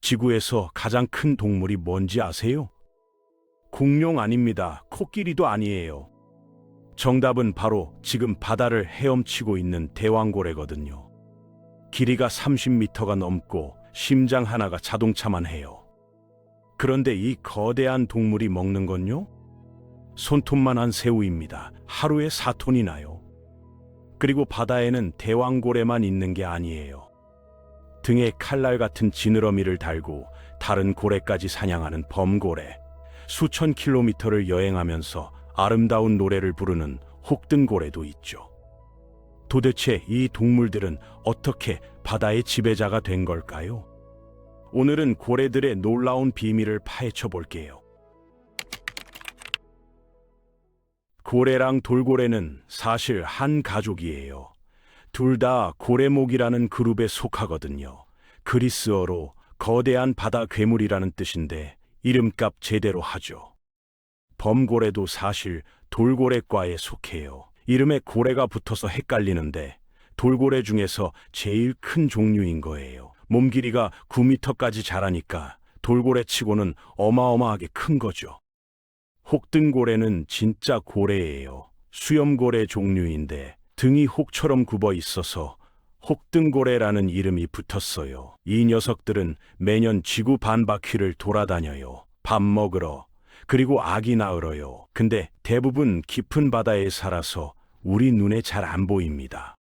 지구에서 가장 큰 동물이 뭔지 아세요? 공룡 아닙니다. 코끼리도 아니에요. 정답은 바로 지금 바다를 헤엄치고 있는 대왕고래거든요. 길이가 30m가 넘고 심장 하나가 자동차만 해요. 그런데 이 거대한 동물이 먹는 건요? 손톱만한 새우입니다. 하루에 4톤이나요. 그리고 바다에는 대왕고래만 있는 게 아니에요. 등에 칼날 같은 지느러미를 달고 다른 고래까지 사냥하는 범고래, 수천 킬로미터를 여행하면서 아름다운 노래를 부르는 혹등고래도 있죠. 도대체 이 동물들은 어떻게 바다의 지배자가 된 걸까요? 오늘은 고래들의 놀라운 비밀을 파헤쳐 볼게요. 고래랑 돌고래는 사실 한 가족이에요. 둘 다 고래목이라는 그룹에 속하거든요. 그리스어로 거대한 바다 괴물이라는 뜻인데 이름값 제대로 하죠. 범고래도 사실 돌고래과에 속해요. 이름에 고래가 붙어서 헷갈리는데 돌고래 중에서 제일 큰 종류인 거예요. 몸 길이가 9m까지 자라니까 돌고래치고는 어마어마하게 큰 거죠. 혹등고래는 진짜 고래예요. 수염고래 종류인데 등이 혹처럼 굽어 있어서 혹등고래라는 이름이 붙었어요. 이 녀석들은 매년 지구 반바퀴를 돌아다녀요. 밥 먹으러, 그리고 아기 낳으러요. 근데 대부분 깊은 바다에 살아서 우리 눈에 잘 안 보입니다.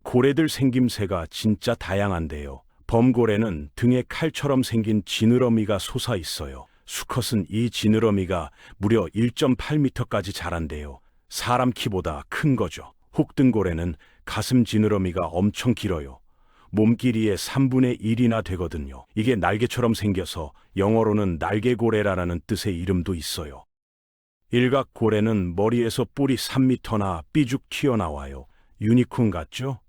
고래들 생김새가 진짜 다양한데요. 범고래는 등에 칼처럼 생긴 지느러미가 솟아 있어요. 수컷은 이 지느러미가 무려 1.8m까지 자란대요. 사람 키보다 큰 거죠. 혹등고래는 가슴 지느러미가 엄청 길어요. 몸 길이의 3분의 1이나 되거든요. 이게 날개처럼 생겨서 영어로는 날개고래라는 뜻의 이름도 있어요. 일각고래는 머리에서 뿔이 3m나 삐죽 튀어나와요. 유니콘 같죠?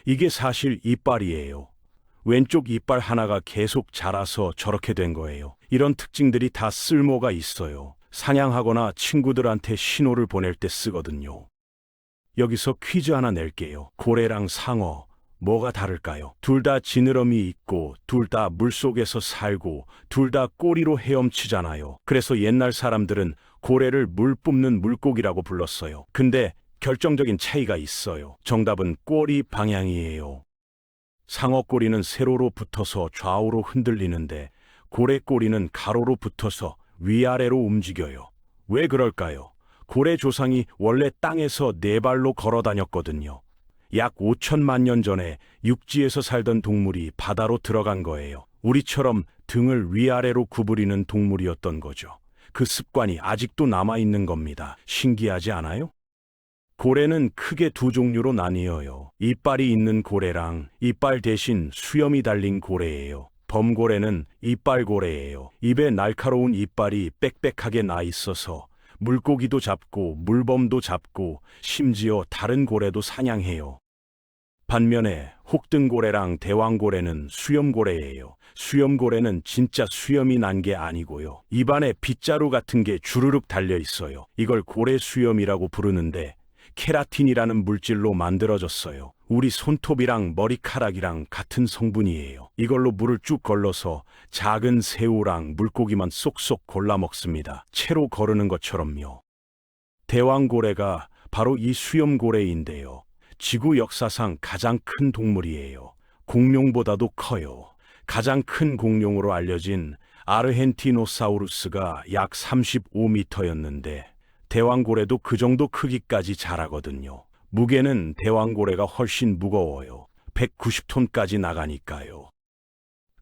이게 사실 이빨이에요. 왼쪽 이빨 하나가 계속 자라서 저렇게 된 거예요. 이런 특징들이 다 쓸모가 있어요. 사냥하거나 친구들한테 신호를 보낼 때 쓰거든요. 여기서 퀴즈 하나 낼게요. 고래랑 상어, 뭐가 다를까요? 둘 다 지느러미 있고, 둘 다 물속에서 살고, 둘 다 꼬리로 헤엄치잖아요. 그래서 옛날 사람들은 고래를 물 뿜는 물고기라고 불렀어요. 근데 결정적인 차이가 있어요. 정답은 꼬리 방향이에요. 상어 꼬리는 세로로 붙어서 좌우로 흔들리는데 고래 꼬리는 가로로 붙어서 위아래로 움직여요. 왜 그럴까요? 고래 조상이 원래 땅에서 네 발로 걸어 다녔거든요. 약 5천만 년 전에 육지에서 살던 동물이 바다로 들어간 거예요. 우리처럼 등을 위아래로 구부리는 동물이었던 거죠. 그 습관이 아직도 남아있는 겁니다. 신기하지 않아요? 고래는 크게 두 종류로 나뉘어요. 이빨이 있는 고래랑 이빨 대신 수염이 달린 고래예요. 범고래는 이빨고래예요. 입에 날카로운 이빨이 빽빽하게 나 있어서 물고기도 잡고 물범도 잡고 심지어 다른 고래도 사냥해요. 반면에 혹등고래랑 대왕고래는 수염고래예요. 수염고래는 진짜 수염이 난 게 아니고요. 입안에 빗자루 같은 게 주르륵 달려 있어요. 이걸 고래 수염이라고 부르는데 케라틴이라는 물질로 만들어졌어요. 우리 손톱이랑 머리카락이랑 같은 성분이에요. 이걸로 물을 쭉 걸러서 작은 새우랑 물고기만 쏙쏙 골라 먹습니다. 채로 거르는 것처럼요. 대왕고래가 바로 이 수염고래인데요. 지구 역사상 가장 큰 동물이에요. 공룡보다도 커요. 가장 큰 공룡으로 알려진 아르헨티노사우루스가 약 35m였는데 대왕고래도 그 정도 크기까지 자라거든요. 무게는 대왕고래가 훨씬 무거워요. 190톤까지 나가니까요.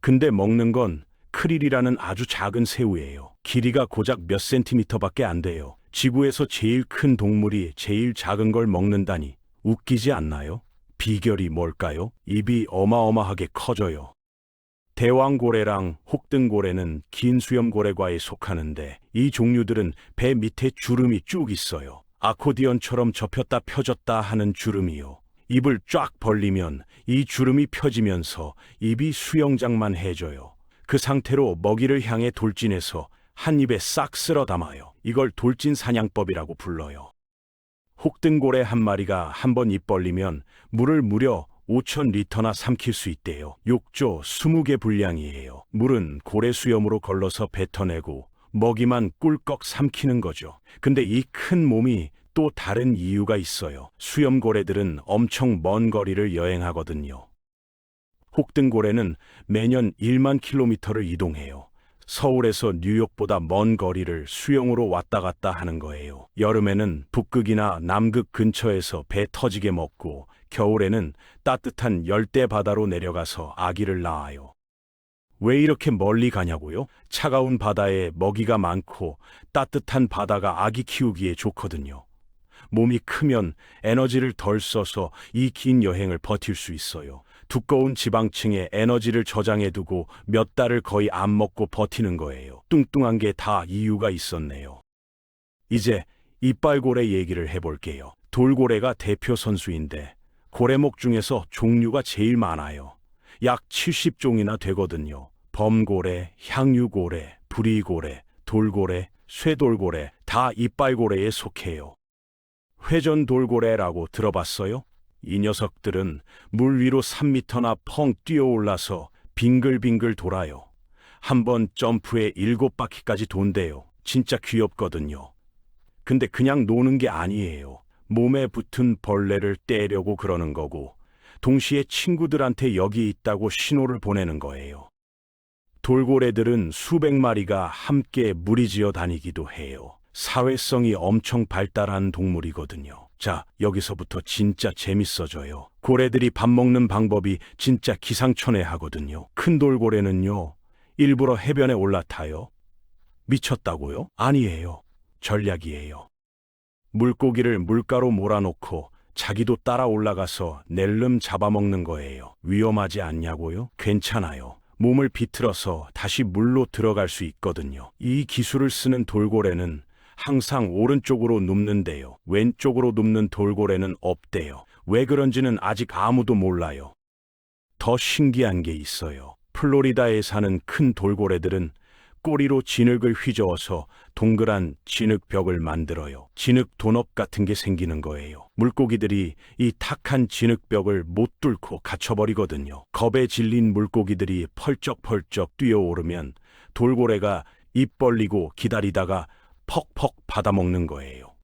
근데 먹는 건 크릴이라는 아주 작은 새우예요. 길이가 고작 몇 센티미터밖에 안 돼요. 지구에서 제일 큰 동물이 제일 작은 걸 먹는다니 웃기지 않나요? 비결이 뭘까요? 입이 어마어마하게 커져요. 대왕고래랑 혹등고래는 긴 수염고래과에 속하는데 이 종류들은 배 밑에 주름이 쭉 있어요. 아코디언처럼 접혔다 펴졌다 하는 주름이요. 입을 쫙 벌리면 이 주름이 펴지면서 입이 수영장만 해져요. 그 상태로 먹이를 향해 돌진해서 한 입에 싹 쓸어 담아요. 이걸 돌진 사냥법이라고 불러요. 혹등고래 한 마리가 한 번 입 벌리면 물을 무려 5,000리터나 삼킬 수 있대요. 욕조 20개 분량이에요. 물은 고래 수염으로 걸러서 뱉어내고 먹이만 꿀꺽 삼키는 거죠. 근데 이 큰 몸이 또 다른 이유가 있어요. 수염고래들은 엄청 먼 거리를 여행하거든요. 혹등고래는 매년 1만 킬로미터를 이동해요. 서울에서 뉴욕보다 먼 거리를 수영으로 왔다 갔다 하는 거예요. 여름에는 북극이나 남극 근처에서 배 터지게 먹고 겨울에는 따뜻한 열대 바다로 내려가서 아기를 낳아요. 왜 이렇게 멀리 가냐고요? 차가운 바다에 먹이가 많고 따뜻한 바다가 아기 키우기에 좋거든요. 몸이 크면 에너지를 덜 써서 이 긴 여행을 버틸 수 있어요. 두꺼운 지방층에 에너지를 저장해두고 몇 달을 거의 안 먹고 버티는 거예요. 뚱뚱한 게 다 이유가 있었네요. 이제 이빨고래 얘기를 해볼게요. 돌고래가 대표 선수인데 고래목 중에서 종류가 제일 많아요. 약 70종이나 되거든요. 범고래, 향유고래, 부리고래, 돌고래, 쇠돌고래 다 이빨고래에 속해요. 회전돌고래라고 들어봤어요? 이 녀석들은 물 위로 3미터나 펑 뛰어올라서 빙글빙글 돌아요. 한번 점프에 7바퀴까지 돈대요. 진짜 귀엽거든요. 근데 그냥 노는 게 아니에요. 몸에 붙은 벌레를 떼려고 그러는 거고, 동시에 친구들한테 여기 있다고 신호를 보내는 거예요. 돌고래들은 수백 마리가 함께 무리지어 다니기도 해요. 사회성이 엄청 발달한 동물이거든요. 자, 여기서부터 진짜 재밌어져요. 고래들이 밥 먹는 방법이 진짜 기상천외하거든요. 큰 돌고래는요, 일부러 해변에 올라타요. 미쳤다고요? 아니에요. 전략이에요. 물고기를 물가로 몰아놓고 자기도 따라 올라가서 낼름 잡아먹는 거예요. 위험하지 않냐고요? 괜찮아요. 몸을 비틀어서 다시 물로 들어갈 수 있거든요. 이 기술을 쓰는 돌고래는 항상 오른쪽으로 눕는데요. 왼쪽으로 눕는 돌고래는 없대요. 왜 그런지는 아직 아무도 몰라요. 더 신기한 게 있어요. 플로리다에 사는 큰 돌고래들은 꼬리로 진흙을 휘저어서 동그란 진흙벽을 만들어요. 진흙 도넛 같은 게 생기는 거예요. 물고기들이 이 탁한 진흙벽을 못 뚫고 갇혀버리거든요. 겁에 질린 물고기들이 펄쩍펄쩍 뛰어오르면 돌고래가 입 벌리고 기다리다가 퍽퍽 받아먹는 거예요.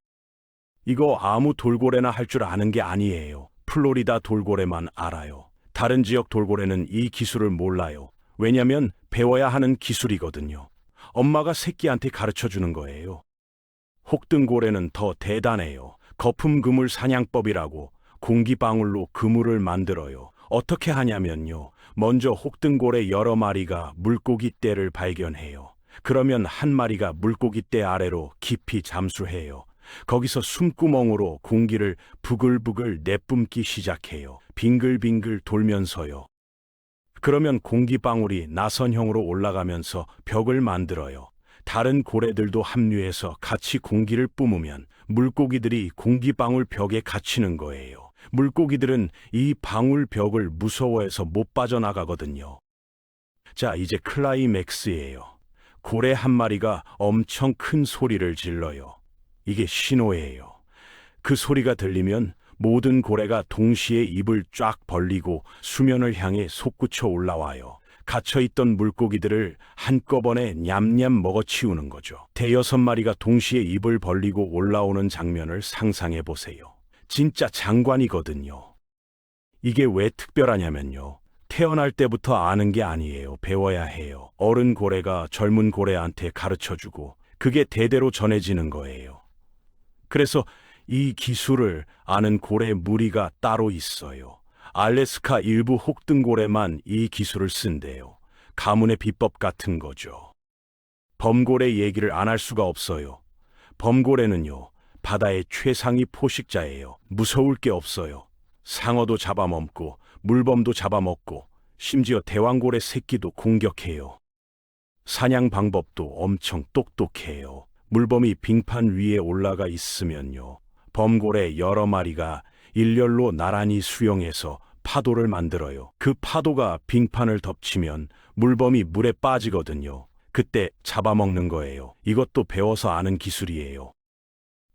이거 아무 돌고래나 할 줄 아는 게 아니에요. 플로리다 돌고래만 알아요. 다른 지역 돌고래는 이 기술을 몰라요. 왜냐면 배워야 하는 기술이거든요. 엄마가 새끼한테 가르쳐 주는 거예요. 혹등고래는 더 대단해요. 거품 그물 사냥법이라고 공기방울로 그물을 만들어요. 어떻게 하냐면요. 먼저 혹등고래 여러 마리가 물고기 떼를 발견해요. 그러면 한 마리가 물고기 떼 아래로 깊이 잠수해요. 거기서 숨구멍으로 공기를 부글부글 내뿜기 시작해요. 빙글빙글 돌면서요. 그러면 공기방울이 나선형으로 올라가면서 벽을 만들어요. 다른 고래들도 합류해서 같이 공기를 뿜으면 물고기들이 공기방울 벽에 갇히는 거예요. 물고기들은 이 방울 벽을 무서워해서 못 빠져나가거든요. 자, 이제 클라이맥스예요. 고래 한 마리가 엄청 큰 소리를 질러요. 이게 신호예요. 그 소리가 들리면 모든 고래가 동시에 입을 쫙 벌리고 수면을 향해 솟구쳐 올라와요. 갇혀있던 물고기들을 한꺼번에 냠냠 먹어치우는 거죠. 대여섯 마리가 동시에 입을 벌리고 올라오는 장면을 상상해 보세요. 진짜 장관이거든요. 이게 왜 특별하냐면요. 태어날 때부터 아는 게 아니에요. 배워야 해요. 어른 고래가 젊은 고래한테 가르쳐주고 그게 대대로 전해지는 거예요. 그래서 이 기술을 아는 고래 무리가 따로 있어요. 알래스카 일부 혹등고래만 이 기술을 쓴대요. 가문의 비법 같은 거죠. 범고래 얘기를 안 할 수가 없어요. 범고래는요, 바다의 최상위 포식자예요. 무서울 게 없어요. 상어도 잡아먹고 물범도 잡아먹고 심지어 대왕고래 새끼도 공격해요. 사냥 방법도 엄청 똑똑해요. 물범이 빙판 위에 올라가 있으면요, 범고래 여러 마리가 일렬로 나란히 수영해서 파도를 만들어요. 그 파도가 빙판을 덮치면 물범이 물에 빠지거든요. 그때 잡아먹는 거예요. 이것도 배워서 아는 기술이에요.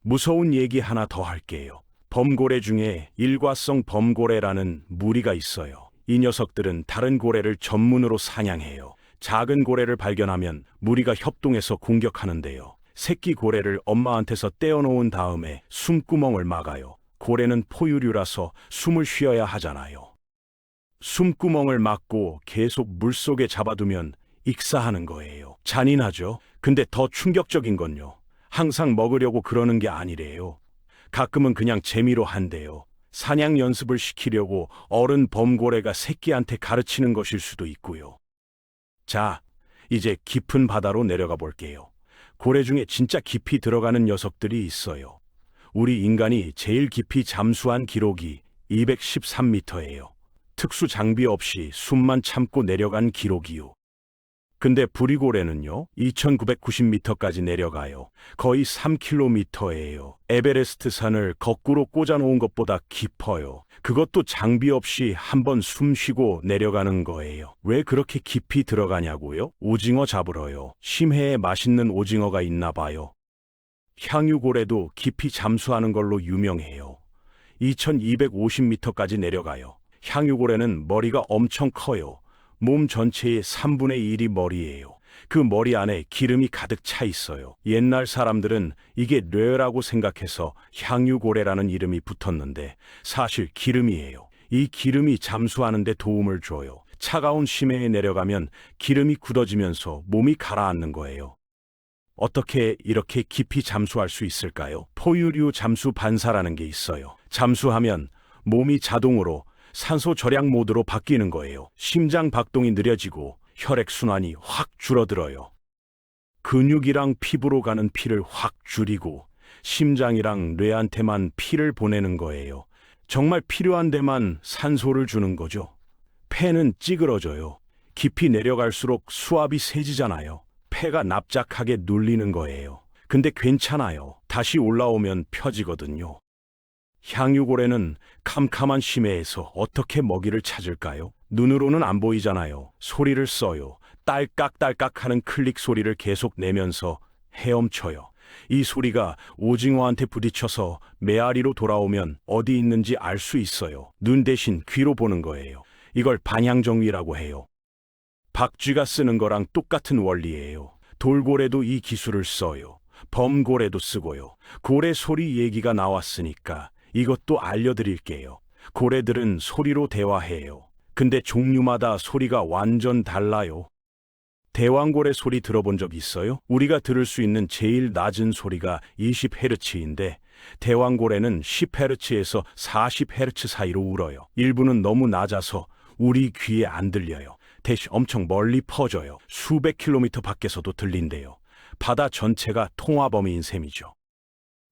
무서운 얘기 하나 더 할게요. 범고래 중에 일과성 범고래라는 무리가 있어요. 이 녀석들은 다른 고래를 전문으로 사냥해요. 작은 고래를 발견하면 무리가 협동해서 공격하는데요. 새끼 고래를 엄마한테서 떼어놓은 다음에 숨구멍을 막아요. 고래는 포유류라서 숨을 쉬어야 하잖아요. 숨구멍을 막고 계속 물속에 잡아두면 익사하는 거예요. 잔인하죠? 근데 더 충격적인 건요. 항상 먹으려고 그러는 게 아니래요. 가끔은 그냥 재미로 한대요. 사냥 연습을 시키려고 어른 범고래가 새끼한테 가르치는 것일 수도 있고요. 자, 이제 깊은 바다로 내려가 볼게요. 고래 중에 진짜 깊이 들어가는 녀석들이 있어요. 우리 인간이 제일 깊이 잠수한 기록이 213m예요. 특수 장비 없이 숨만 참고 내려간 기록이요. 근데 부리고래는요, 2990m까지 내려가요. 거의 3km예요. 에베레스트 산을 거꾸로 꽂아놓은 것보다 깊어요. 그것도 장비 없이 한번 숨 쉬고 내려가는 거예요. 왜 그렇게 깊이 들어가냐고요? 오징어 잡으러요. 심해에 맛있는 오징어가 있나 봐요. 향유고래도 깊이 잠수하는 걸로 유명해요. 2250m까지 내려가요. 향유고래는 머리가 엄청 커요. 몸 전체의 3분의 1이 머리예요. 그 머리 안에 기름이 가득 차 있어요. 옛날 사람들은 이게 뇌라고 생각해서 향유고래라는 이름이 붙었는데 사실 기름이에요. 이 기름이 잠수하는 데 도움을 줘요. 차가운 심해에 내려가면 기름이 굳어지면서 몸이 가라앉는 거예요. 어떻게 이렇게 깊이 잠수할 수 있을까요? 포유류 잠수 반사라는 게 있어요. 잠수하면 몸이 자동으로 산소 절약 모드로 바뀌는 거예요. 심장 박동이 느려지고 혈액순환이 확 줄어들어요. 근육이랑 피부로 가는 피를 확 줄이고 심장이랑 뇌한테만 피를 보내는 거예요. 정말 필요한 데만 산소를 주는 거죠. 폐는 찌그러져요. 깊이 내려갈수록 수압이 세지잖아요. 폐가 납작하게 눌리는 거예요. 근데 괜찮아요. 다시 올라오면 펴지거든요. 향유고래는 캄캄한 심해에서 어떻게 먹이를 찾을까요? 눈으로는 안 보이잖아요. 소리를 써요. 딸깍딸깍 하는 클릭 소리를 계속 내면서 헤엄쳐요. 이 소리가 오징어한테 부딪혀서 메아리로 돌아오면 어디 있는지 알 수 있어요. 눈 대신 귀로 보는 거예요. 이걸 반향정위라고 해요. 박쥐가 쓰는 거랑 똑같은 원리예요. 돌고래도 이 기술을 써요. 범고래도 쓰고요. 고래 소리 얘기가 나왔으니까 이것도 알려드릴게요. 고래들은 소리로 대화해요. 근데 종류마다 소리가 완전 달라요. 대왕고래 소리 들어본 적 있어요? 우리가 들을 수 있는 제일 낮은 소리가 20Hz인데 대왕고래는 10Hz에서 40Hz 사이로 울어요. 일부는 너무 낮아서 우리 귀에 안 들려요. 대신 엄청 멀리 퍼져요. 수백 킬로미터 밖에서도 들린대요. 바다 전체가 통화범위인 셈이죠.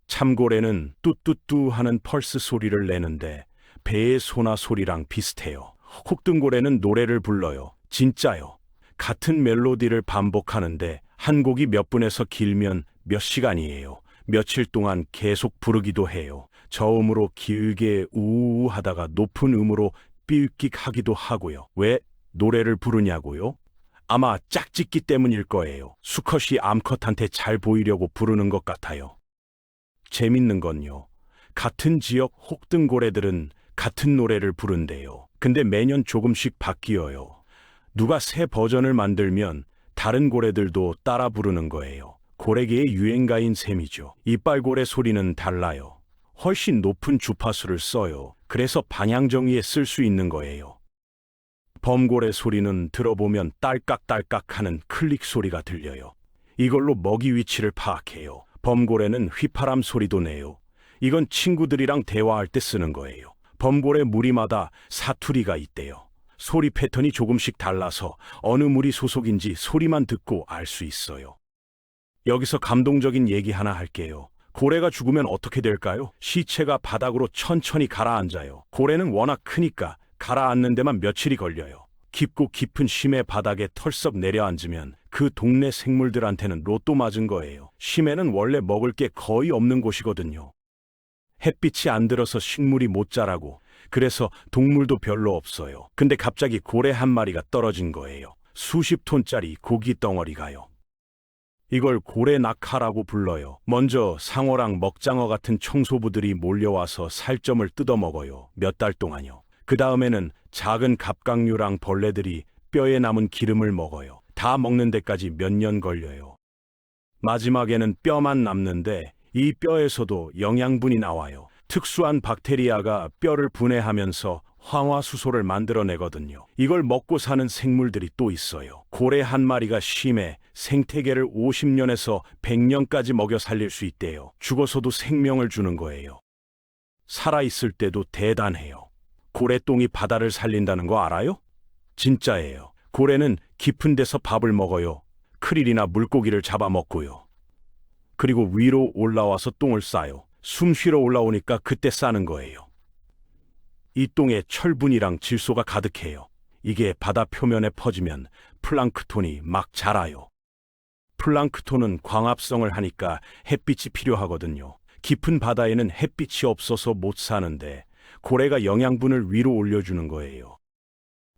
참고래는 뚜뚜뚜 하는 펄스 소리를 내는데 배의 소나 소리랑 비슷해요. 혹등고래는 노래를 불러요. 진짜요. 같은 멜로디를 반복하는데 한 곡이 몇 분에서 길면 몇 시간이에요. 며칠 동안 계속 부르기도 해요. 저음으로 길게 우우 하다가 높은 음으로 삐익 하기도 하고요. 왜 노래를 부르냐고요? 아마 짝짓기 때문일 거예요. 수컷이 암컷한테 잘 보이려고 부르는 것 같아요. 재밌는 건요. 같은 지역 혹등고래들은 같은 노래를 부른대요. 근데 매년 조금씩 바뀌어요. 누가 새 버전을 만들면 다른 고래들도 따라 부르는 거예요. 고래계의 유행가인 셈이죠. 이빨고래 소리는 달라요. 훨씬 높은 주파수를 써요. 그래서 반향정위에 쓸 수 있는 거예요. 범고래 소리는 들어보면 딸깍딸깍 하는 클릭 소리가 들려요. 이걸로 먹이 위치를 파악해요. 범고래는 휘파람 소리도 내요. 이건 친구들이랑 대화할 때 쓰는 거예요. 범고래 무리마다 사투리가 있대요. 소리 패턴이 조금씩 달라서 어느 무리 소속인지 소리만 듣고 알 수 있어요. 여기서 감동적인 얘기 하나 할게요. 고래가 죽으면 어떻게 될까요? 시체가 바닥으로 천천히 가라앉아요. 고래는 워낙 크니까 가라앉는 데만 며칠이 걸려요. 깊고 깊은 심해 바닥에 털썩 내려앉으면 그 동네 생물들한테는 로또 맞은 거예요. 심해는 원래 먹을 게 거의 없는 곳이거든요. 햇빛이 안 들어서 식물이 못 자라고, 그래서 동물도 별로 없어요. 근데 갑자기 고래 한 마리가 떨어진 거예요. 수십 톤짜리 고기 덩어리가요. 이걸 고래 낙하라고 불러요. 먼저 상어랑 먹장어 같은 청소부들이 몰려와서 살점을 뜯어먹어요. 몇 달 동안요. 그 다음에는 작은 갑각류랑 벌레들이 뼈에 남은 기름을 먹어요. 다 먹는 데까지 몇 년 걸려요. 마지막에는 뼈만 남는데 이 뼈에서도 영양분이 나와요. 특수한 박테리아가 뼈를 분해하면서 황화수소를 만들어내거든요. 이걸 먹고 사는 생물들이 또 있어요. 고래 한 마리가 심해 생태계를 50년에서 100년까지 먹여 살릴 수 있대요. 죽어서도 생명을 주는 거예요. 살아있을 때도 대단해요. 고래똥이 바다를 살린다는 거 알아요? 진짜예요. 고래는 깊은 데서 밥을 먹어요. 크릴이나 물고기를 잡아먹고요. 그리고 위로 올라와서 똥을 싸요. 숨 쉬러 올라오니까 그때 싸는 거예요. 이 똥에 철분이랑 질소가 가득해요. 이게 바다 표면에 퍼지면 플랑크톤이 막 자라요. 플랑크톤은 광합성을 하니까 햇빛이 필요하거든요. 깊은 바다에는 햇빛이 없어서 못 사는데 고래가 영양분을 위로 올려주는 거예요.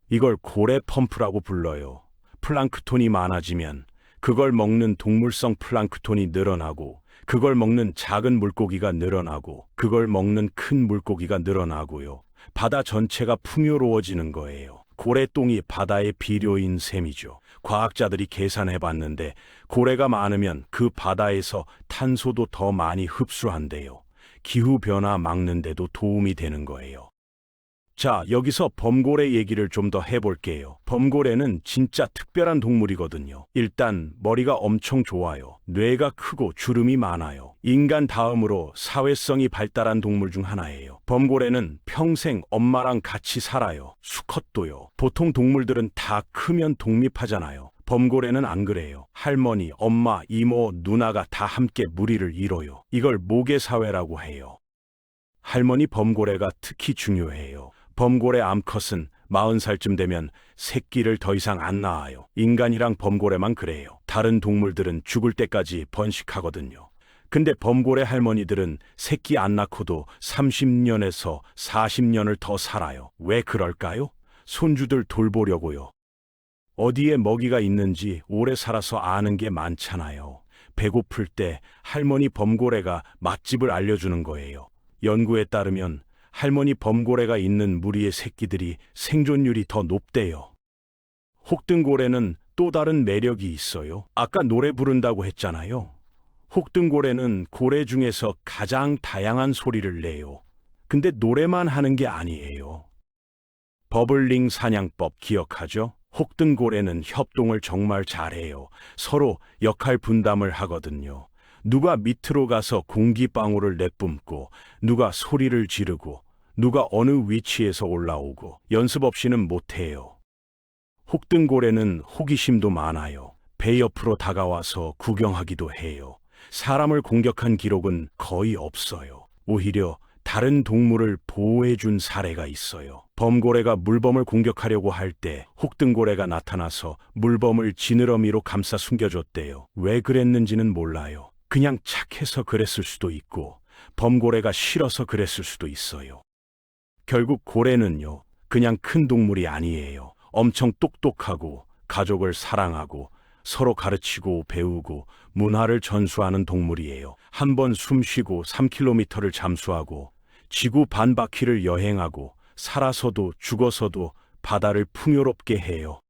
이걸 고래 펌프라고 불러요. 플랑크톤이 많아지면 그걸 먹는 동물성 플랑크톤이 늘어나고 그걸 먹는 작은 물고기가 늘어나고 그걸 먹는 큰 물고기가 늘어나고요. 바다 전체가 풍요로워지는 거예요. 고래똥이 바다의 비료인 셈이죠. 과학자들이 계산해 봤는데 고래가 많으면 그 바다에서 탄소도 더 많이 흡수한대요. 기후변화 막는 데도 도움이 되는 거예요. 자, 여기서 범고래 얘기를 좀 더 해볼게요. 범고래는 진짜 특별한 동물이거든요. 일단 머리가 엄청 좋아요. 뇌가 크고 주름이 많아요. 인간 다음으로 사회성이 발달한 동물 중 하나예요. 범고래는 평생 엄마랑 같이 살아요. 수컷도요. 보통 동물들은 다 크면 독립하잖아요. 범고래는 안 그래요. 할머니, 엄마, 이모, 누나가 다 함께 무리를 이뤄요. 이걸 모계사회라고 해요. 할머니 범고래가 특히 중요해요. 범고래 암컷은 40살쯤 되면 새끼를 더 이상 안 낳아요. 인간이랑 범고래만 그래요. 다른 동물들은 죽을 때까지 번식하거든요. 근데 범고래 할머니들은 새끼 안 낳고도 30년에서 40년을 더 살아요. 왜 그럴까요? 손주들 돌보려고요. 어디에 먹이가 있는지 오래 살아서 아는 게 많잖아요. 배고플 때 할머니 범고래가 맛집을 알려주는 거예요. 연구에 따르면 할머니 범고래가 있는 무리의 새끼들이 생존율이 더 높대요. 혹등고래는 또 다른 매력이 있어요. 아까 노래 부른다고 했잖아요. 혹등고래는 고래 중에서 가장 다양한 소리를 내요. 근데 노래만 하는 게 아니에요. 버블링 사냥법 기억하죠? 혹등고래는 협동을 정말 잘해요. 서로 역할 분담을 하거든요. 누가 밑으로 가서 공기방울을 내뿜고 누가 소리를 지르고 누가 어느 위치에서 올라오고 연습 없이는 못해요. 혹등고래는 호기심도 많아요. 배 옆으로 다가와서 구경하기도 해요. 사람을 공격한 기록은 거의 없어요. 오히려 다른 동물을 보호해준 사례가 있어요. 범고래가 물범을 공격하려고 할 때 혹등고래가 나타나서 물범을 지느러미로 감싸 숨겨줬대요. 왜 그랬는지는 몰라요. 그냥 착해서 그랬을 수도 있고 범고래가 싫어서 그랬을 수도 있어요. 결국 고래는요, 그냥 큰 동물이 아니에요. 엄청 똑똑하고 가족을 사랑하고 서로 가르치고 배우고 문화를 전수하는 동물이에요. 한 번 숨 쉬고 3km를 잠수하고 지구 반바퀴를 여행하고 살아서도 죽어서도 바다를 풍요롭게 해요.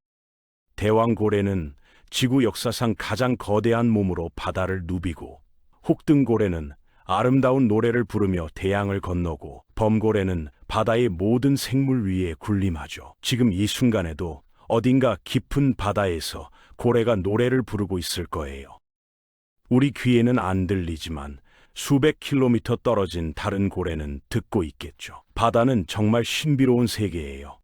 대왕고래는 지구 역사상 가장 거대한 몸으로 바다를 누비고 혹등고래는 아름다운 노래를 부르며 대양을 건너고 범고래는 바다의 모든 생물 위에 군림하죠. 지금 이 순간에도 어딘가 깊은 바다에서 고래가 노래를 부르고 있을 거예요. 우리 귀에는 안 들리지만 수백 킬로미터 떨어진 다른 고래는 듣고 있겠죠. 바다는 정말 신비로운 세계예요.